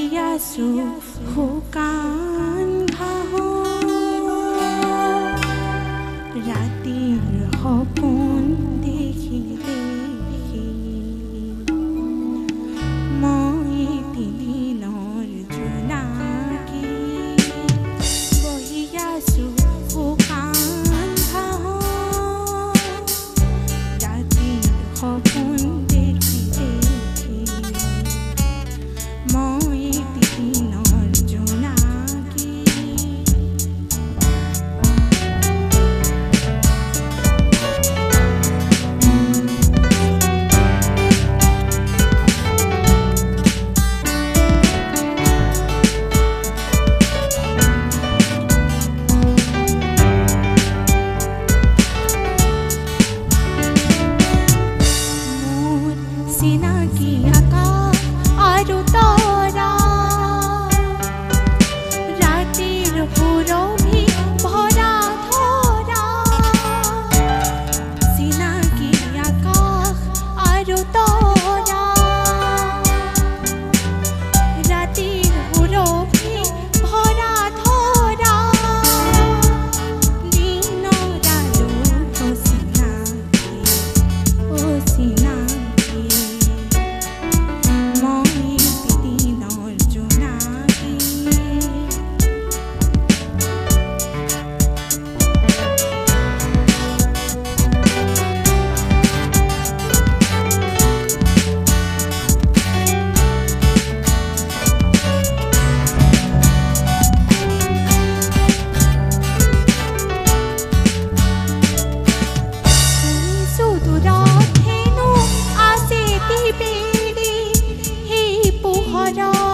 বহিয়াছো শুকান ঘাঁহত ৰাতিৰ সপোন দেখি দেখি মই দিনৰ জোনাকী বহিয়াছো শুকান ঘাঁহত ৰাতিৰ সপোন দেখি দেখি মই দিনৰ জোনাকী চিনাকি আকাশ আৰু তৰা ৰাতিৰ সুৰভি ভৰা ধৰা চিনাকি আকাশ আৰু তৰা ৰাতিৰ সুৰভি ভৰা ধৰা দিনৰ আলোক চিনাকি চিনাকি মই দিনৰ জোনাকী সুদূৰত হেনো আছে পিপেলি সেই পোহৰত